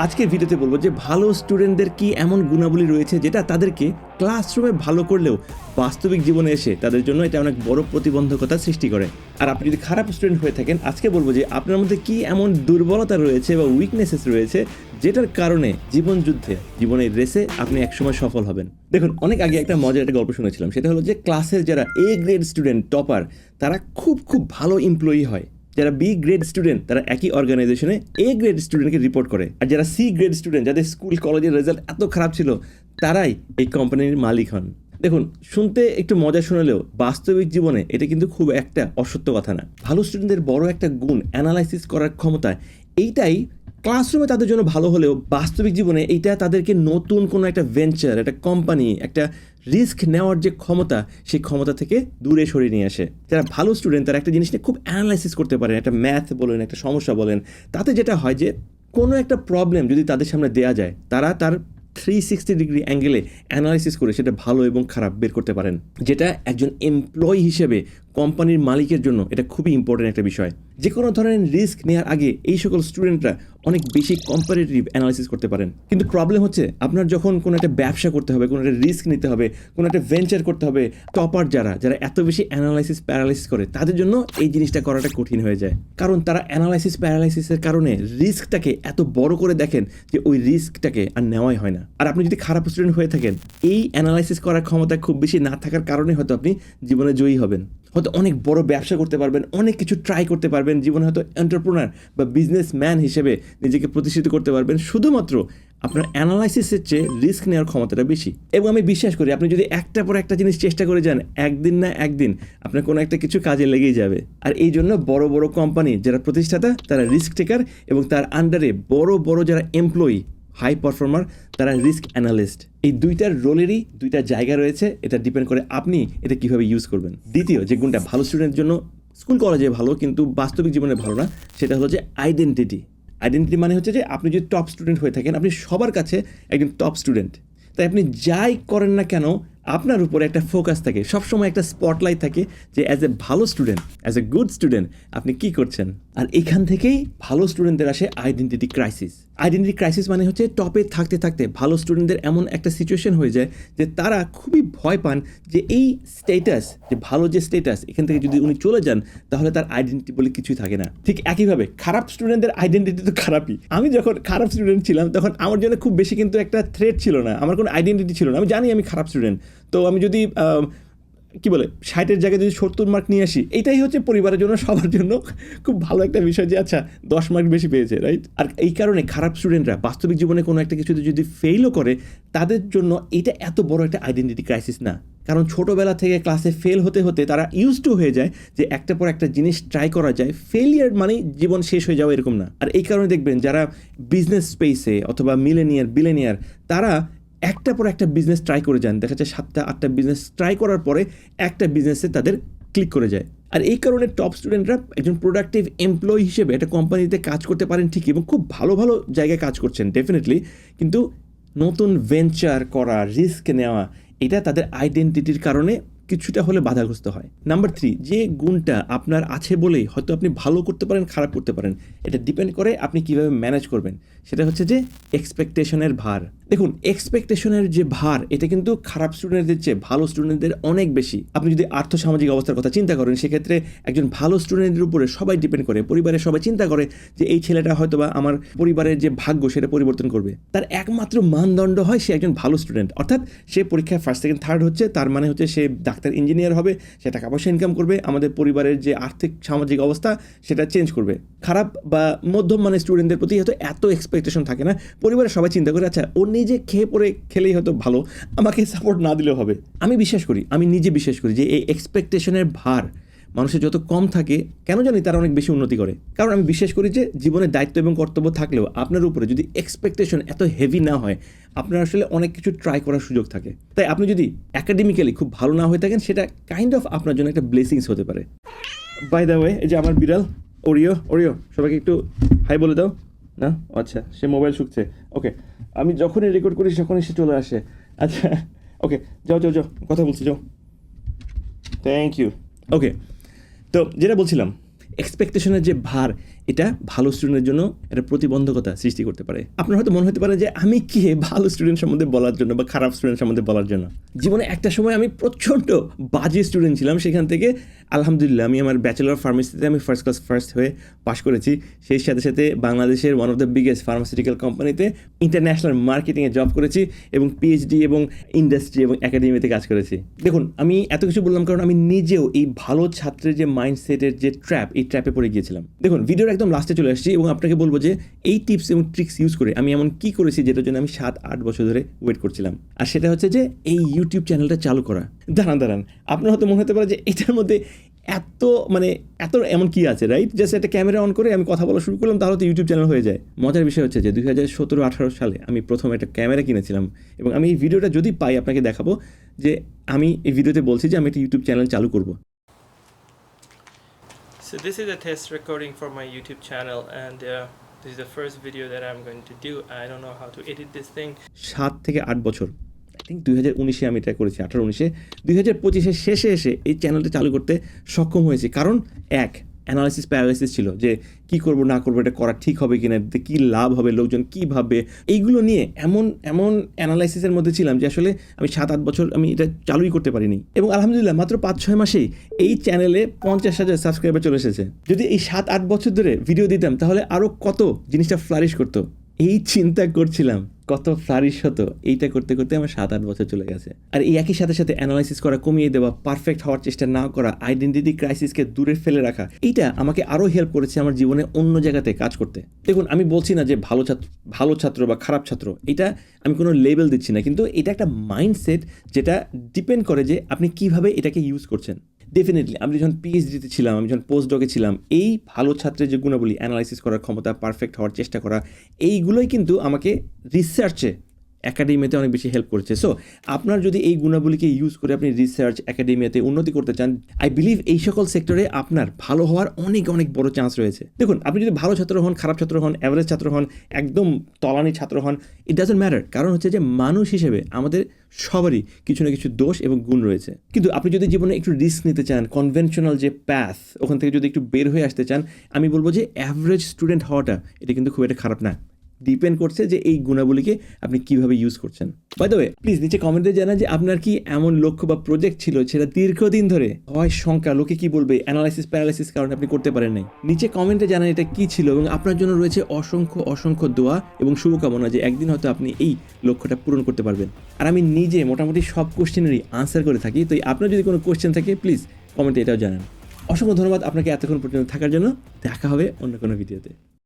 আজকের ভিডিওতে বলবো যে ভালো স্টুডেন্টদের কি এমন গুণাবলী রয়েছে যেটা তাদেরকে ক্লাসরুমে ভালো করলেও বাস্তবিক জীবনে এসে তাদের জন্য এটা অনেক বড় প্রতিবন্ধকতা সৃষ্টি করে। আর আপনি যদি খারাপ স্টুডেন্ট হয়ে থাকেন, আজকে বলবো যে আপনার মধ্যে কি এমন দুর্বলতা রয়েছে বা উইকনেসেস রয়েছে যেটার কারণে জীবনের রেসে আপনি একসময় সফল হবেন। দেখুন, অনেক আগে একটা মজার একটা গল্প শুনেছিলাম, সেটা হলো যে ক্লাসের যারা এ গ্রেড স্টুডেন্ট টপার তারা খুব ভালো এমপ্লয়ি হয়, যারা বি গ্রেড স্টুডেন্ট তারা একই অর্গানাইজেশনে এ গ্রেড স্টুডেন্টকে রিপোর্ট করে, আর যারা সি গ্রেড স্টুডেন্ট যাদের স্কুল কলেজের রেজাল্ট এত খারাপ ছিল তারাই এই কোম্পানির মালিক হন। দেখুন, শুনতে একটু মজা শোনালেও বাস্তবিক জীবনে এটা কিন্তু খুব একটা অসত্য কথা না। ভালো স্টুডেন্টদের বড় একটা গুণ অ্যানালাইসিস করার ক্ষমতা। এইটাই ক্লাসরুমে তাদের জন্য ভালো হলেও বাস্তবিক জীবনে এইটা তাদেরকে নতুন কোনো একটা ভেঞ্চার, একটা কোম্পানি, একটা রিস্ক নেওয়ার যে ক্ষমতা, সেই ক্ষমতা থেকে দূরে সরিয়ে নিয়ে আসে। যারা ভালো স্টুডেন্ট তারা একটা জিনিস নিয়ে খুব অ্যানালাইসিস করতে পারেন, একটা ম্যাথ বলেন, একটা সমস্যা বলেন, তাতে যেটা হয় যে কোনো একটা প্রবলেম যদি তাদের সামনে দেয়া যায়, তারা তার 360 ডিগ্রি অ্যাঙ্গেলে অ্যানালাইসিস করে সেটা ভালো এবং খারাপ বের করতে পারেন, যেটা একজন এমপ্লয়ি হিসেবে কোম্পানির মালিকের জন্য এটা খুবই ইম্পর্টেন্ট একটা বিষয়। যে কোনো ধরনের রিস্ক নেওয়ার আগে এই সকল স্টুডেন্টরা অনেক বেশি কম্পারেটিভ অ্যানালাইসিস করতে পারেন। কিন্তু প্রবলেম হচ্ছে, আপনার যখন কোনো একটা ব্যবসা করতে হবে, কোনো একটা রিস্ক নিতে হবে, কোনো একটা ভেঞ্চার করতে হবে, টপার যারা এত বেশি অ্যানালাইসিস প্যারালাইসিস করে তাদের জন্য এই জিনিসটা করাটা কঠিন হয়ে যায়, কারণ তারা অ্যানালাইসিস প্যারালাইসিসের কারণে রিস্কটাকে এত বড় করে দেখেন যে ওই রিস্কটাকে আর নেওয়াই হয় না। আর আপনি যদি খারাপ স্টুডেন্ট হয়ে থাকেন, এই অ্যানালাইসিস করার ক্ষমতা খুব বেশি না থাকার কারণে হয়তো আপনি জীবনে জয়ী হবেন, হয়তো অনেক বড় ব্যবসা করতে পারবেন, অনেক কিছু ট্রাই করতে পারবেন, জীবনে হয়তো এন্টারপ্রেনার বা বিজনেসম্যান হিসেবে নিজেকে প্রতিষ্ঠিত করতে পারবেন, শুধুমাত্র আপনার অ্যানালাইসিসের চেয়ে রিস্ক নেওয়ার ক্ষমতাটা বেশি। এবং আমি বিশ্বাস করি আপনি যদি একটার পর একটা জিনিস চেষ্টা করে যান, একদিন না একদিন আপনার কোনো একটা কিছু কাজে লেগেই যাবে। আর এই জন্য বড় বড় কোম্পানি যারা প্রতিষ্ঠাতা তারা রিস্ক টেকার, এবং তার আন্ডারে বড় যারা এমপ্লয়ি হাই পারফর্মার তারা রিস্ক অ্যানালিস্ট। এই দুইটার রোলেরই দুইটা জায়গা রয়েছে, এটা ডিপেন্ড করে আপনি এটা কিভাবে ইউজ করবেন। দ্বিতীয় যে গুণটা ভালো স্টুডেন্টের জন্য স্কুল কলেজে ভালো কিন্তু বাস্তবিক জীবনে ভালো না, সেটা হলো যে আইডেন্টিটি মানে হচ্ছে যে আপনি যদি টপ স্টুডেন্ট হয়ে থাকেন, আপনি সবার কাছে একজন টপ স্টুডেন্ট, তাই আপনি যাই করেন না কেন আপনার উপরে একটা ফোকাস থাকে, সবসময় একটা স্পটলাইট থাকে যে অ্যাজ এ ভালো student, as a good student আপনি কি করছেন। আর এখান থেকেই ভালো স্টুডেন্টদের আসে আইডেন্টিটি ক্রাইসিস মানে হচ্ছে টপে থাকতে থাকতে ভালো স্টুডেন্টদের এমন একটা সিচুয়েশন হয়ে যায় যে তারা খুবই ভয় পান যে এই স্টেটাস, যে ভালো যে স্টেটাস, এখান থেকে যদি উনি চলে যান তাহলে তার আইডেন্টিটি বলে কিছুই থাকে না। ঠিক একইভাবে খারাপ স্টুডেন্টদের আইডেন্টিটি তো খারাপই। আমি যখন খারাপ স্টুডেন্ট ছিলাম তখন আমার জন্য খুব বেশি কিন্তু একটা থ্রেট ছিল না, আমার কোনো আইডেন্টিটি ছিল না। আমি জানি আমি খারাপ স্টুডেন্ট, তো আমি যদি 60-এর জায়গায় যদি 70 মার্ক নিয়ে আসি, এটাই হচ্ছে পরিবারের জন্য, সবার জন্য খুব ভালো একটা বিষয় যে আচ্ছা 10 মার্ক বেশি পেয়েছে, রাইট। আর এই কারণে খারাপ স্টুডেন্টরা বাস্তবিক জীবনে কোনো একটা কিছুতে যদি ফেইলও করে, তাদের জন্য এটা এত বড় একটা আইডেন্টিটি ক্রাইসিস না, কারণ ছোটোবেলা থেকে ক্লাসে ফেল হতে হতে তারা ইউজ টু হয়ে যায় যে একটার পর একটা জিনিস ট্রাই করা যায়, ফেলিয়ার মানে জীবন শেষ হয়ে যাওয়া এরকম না। আর এই কারণে দেখবেন যারা বিজনেস স্পেসে অথবা বিলিনিয়ার তারা একটার পর একটা বিজনেস ট্রাই করে যান, দেখা যায় 7-8টা বিজনেস ট্রাই করার পরে একটা বিজনেসে তাদের ক্লিক করে যায়। আর এই কারণে টপ স্টুডেন্টরা একজন প্রোডাক্টিভ এমপ্লয়ি হিসেবে একটা কোম্পানিতে কাজ করতে পারেন ঠিকই, এবং খুব ভালো জায়গায় কাজ করছেন ডেফিনেটলি, কিন্তু নতুন ভেঞ্চার করা, রিস্ক নেওয়া, এটা তাদের আইডেন্টিটির কারণে কিছুটা হলে বাধাগ্রস্ত হয়। নাম্বার 3, যে গুণটা আপনার আছে বলেই হয়তো আপনি ভালো করতে পারেন, খারাপ করতে পারেন, এটা ডিপেন্ড করে আপনি কিভাবে ম্যানেজ করবেন। সেটা হচ্ছে যে এক্সপেকটেশনের ভার। দেখুন, এক্সপেকটেশনের যে ভার, এটা কিন্তু খারাপ স্টুডেন্টদের চেয়ে ভালো স্টুডেন্টদের অনেক বেশি। আপনি যদি আর্থসামাজিক অবস্থার কথা চিন্তা করেন, সেক্ষেত্রে একজন ভালো স্টুডেন্টের উপরে সবাই ডিপেন্ড করে, পরিবারের সবাই চিন্তা করে যে এই ছেলেটা হয়তো বা আমার পরিবারের যে ভাগ্য সেটা পরিবর্তন করবে। তার একমাত্র মানদণ্ড হয় সে একজন ভালো স্টুডেন্ট, অর্থাৎ সে পরীক্ষায় ফার্স্ট সেকেন্ড থার্ড হচ্ছে, তার মানে হচ্ছে সে ডাক্তার ইঞ্জিনিয়ার হবে, সে টাকা পয়সা ইনকাম করবে, আমাদের পরিবারের যে আর্থিক সামাজিক অবস্থা সেটা চেঞ্জ করবে। খারাপ বা মধ্যম মানের স্টুডেন্টদের প্রতি হয়তো এত এক্সপেকটেশন থাকে না, পরিবারের সবাই চিন্তা করে আচ্ছা ও নিজে খেয়ে পরে খেলেই হয়তো ভালো, আমাকে সাপোর্ট না দিলেও হবে। আমি নিজে বিশ্বাস করি যে এই এক্সপেকটেশনের ভার মানুষের যত কম থাকে, কেন জানি তারা অনেক বেশি উন্নতি করে। কারণ আমি বিশ্বাস করি যে জীবনে দায়িত্ব এবং কর্তব্য থাকলেও আপনার উপরে যদি এক্সপেকটেশন এত হেভি না হয়, আপনার আসলে অনেক কিছু ট্রাই করার সুযোগ থাকে। তাই আপনি যদি একাডেমিক্যালি খুব ভালো না হয়ে থাকেন, সেটা কাইন্ড অফ আপনার জন্য একটা ব্লেসিংস হতে পারে। বাই দ্য ওয়ে, এই যে আমার বিড়াল ওরিও সবাইকে একটু হাই বলে দাও না। আচ্ছা, সে মোবাইল শুকছে। ওকে, আমি যখনই রেকর্ড করি তখনই সে চলে আসে। আচ্ছা ওকে, যাও কথা বলছি, যাও। Thank you. ওকে, তো যেটা বলছিলাম, এক্সপেকটেশনের যে ভার, এটা ভালো স্টুডেন্টের জন্য একটা প্রতিবন্ধকতা সৃষ্টি করতে পারে। আপনার হয়তো মনে হতে পারে যে আমি কি ভালো স্টুডেন্ট সম্বন্ধে বলার জন্য বা খারাপ স্টুডেন্ট সম্বন্ধে বলার জন্য। জীবনে একটা সময় আমি প্রচণ্ড বাজে স্টুডেন্ট ছিলাম, সেখান থেকে আলহামদুলিল্লাহ আমি আমার ব্যাচেলর ফার্মেসিতে আমি ফার্স্ট ক্লাস ফার্স্ট হয়ে পাশ করেছি। সেই সাথে সাথে বাংলাদেশের one of the biggest pharmaceutical কোম্পানিতে ইন্টারন্যাশনাল মার্কেটিংয়ে জব করেছি এবং পিএইচডি এবং ইন্ডাস্ট্রি এবং একাডেমিতে কাজ করেছি। দেখুন, আমি এত কিছু বললাম কারণ আমি নিজেও এই ভালো ছাত্রের যে মাইন্ডসেটের যে ট্র্যাপ, এই ট্র্যাপে পড়ে গিয়েছিলাম। দেখুন, ভিডিওর একদম লাস্টে চলে আসছি এবং আপনাকে বলবো যে এই টিপস এবং ট্রিক্স ইউজ করে আমি এমন কি করেছি যেটার জন্য আমি 7-8 বছর ধরে ওয়েট করছিলাম। আর সেটা হচ্ছে যে এই ইউটিউব চ্যানেলটা চালু করা। দাঁড়ান, আপনার হয়তো মনে হতে পারে যে এটার মধ্যে এত এমন কি আছে, রাইট? জাস্ট একটা ক্যামেরা অন করে আমি কথা বলা শুরু করলাম, তাহলে তো ইউটিউব চ্যানেল হয়ে যায়। মজার বিষয় হচ্ছে যে 2017-18 সালে আমি প্রথম একটা ক্যামেরা কিনেছিলাম এবং আমি এই ভিডিওটা যদি পাই আপনাকে দেখাবো যে আমি এই ভিডিওতে বলছি যে আমি একটা ইউটিউব চ্যানেল চালু করব। So this is a test recording for my YouTube channel, and this is the first video that I'm going to do. I don't know how to edit this thing. 7 থেকে 8 বছর, I think 2019-এ আমি এটা করেছি, 18-19-এ। 2025-এর শেষে এসে এই চ্যানেলটা চালু করতে সক্ষম হয়েছি। কারণ এক, অ্যানালাইসিস প্যারালাইসিস ছিল যে কি করব না করবো, এটা করা ঠিক হবে কিনা, এতে কী লাভ হবে, লোকজন কী ভাববে, এইগুলো নিয়ে এমন অ্যানালাইসিসের মধ্যে ছিলাম যে আসলে আমি 7-8 বছর আমি এটা চালুই করতে পারিনি। এবং আলহামদুলিল্লাহ মাত্র 5-6 মাসেই এই চ্যানেলে 50,000 সাবস্ক্রাইবার চলে এসেছে। যদি এই 7-8 বছর ধরে ভিডিও দিতাম তাহলে আরও কত জিনিসটা ফ্লারিশ করতো, এই চিন্তা করছিলাম কত ফ্লারিশ হতো। এইটা করতে করতে আমার 7-8 বছর চলে গেছে। আর এই একই সাথে সাথে অ্যানালাইসিস করা কমিয়ে দেওয়া, পারফেক্ট হওয়ার চেষ্টা না করা, আইডেন্টিটি ক্রাইসিসকে দূরে ফেলে রাখা, এইটা আমাকে আরও হেল্প করেছে আমার জীবনে অন্য জায়গাতে কাজ করতে। দেখুন, আমি বলছি না যে ভালো ছাত্র বা খারাপ ছাত্র, এটা আমি কোনো লেবেল দিচ্ছি না, কিন্তু এটা একটা মাইন্ডসেট যেটা ডিপেন্ড করে যে আপনি কিভাবে এটাকে ইউজ করছেন। ডেফিনেটলি আমি যখন পিএইচডিতে ছিলাম, আমি যখন পোস্ট ডকে ছিলাম, এই ভালো ছাত্রের যে গুণাবলী, অ্যানালাইসিস করার ক্ষমতা, পারফেক্ট হওয়ার চেষ্টা করা, এইগুলোই কিন্তু আমাকে রিসার্চে, একাডেমিতে অনেক বেশি হেল্প করেছে। সো আপনার যদি এই গুণাবলীকে ইউজ করে আপনি রিসার্চ, একাডেমিয়াতে উন্নতি করতে চান, আই বিলিভ এই সকল সেক্টরে আপনার ভালো হওয়ার অনেক বড় চান্স রয়েছে। দেখুন, আপনি যদি ভালো ছাত্র হন, খারাপ ছাত্র হন, অ্যাভারেজ ছাত্র হন, একদম তলানি ছাত্র হন, ইট ডাজন্ট ম্যাটার। কারণ হচ্ছে যে মানুষ হিসেবে আমাদের সবারই কিছু না কিছু দোষ এবং গুণ রয়েছে। কিন্তু আপনি যদি জীবনে একটু রিস্ক নিতে চান, কনভেনশনাল যে প্যাথ, ওখান থেকে যদি একটু বের হয়ে আসতে চান, আমি বলবো যে অ্যাভারেজ স্টুডেন্ট হওয়াটা এটা কিন্তু খুব একটা খারাপ না। ডিপেন্ড করছে যে এই গুণাবলীকে আপনি কিভাবে ইউজ করছেন। বাই দ্য ওয়ে, প্লিজ নিচে কমেন্টে জানান যে আপনার কি এমন লক্ষ্য বা প্রজেক্ট ছিল সেটা দীর্ঘদিন ধরে হয় শঙ্কা, লোকে কি বলবে, অ্যানালাইসিস প্যারালাইসিস কারণে আপনি করতে পারেন নাই। নিচে কমেন্টে জানান এটা কি ছিল এবং আপনার জন্য রয়েছে অসংখ্য দোয়া এবং শুভকামনা যে একদিন হয়তো আপনি এই লক্ষ্যটা পূরণ করতে পারবেন। আর আমি নিজে মোটামুটি সব কোশ্চেনেরই আনসার করে থাকি, তো আপনার যদি কোনো কোশ্চেন থাকে প্লিজ কমেন্টে এটাও জানান। অসংখ্য ধন্যবাদ আপনাকে এতক্ষণ পর্যন্ত থাকার জন্য। দেখা হবে অন্য কোনো ভিডিওতে।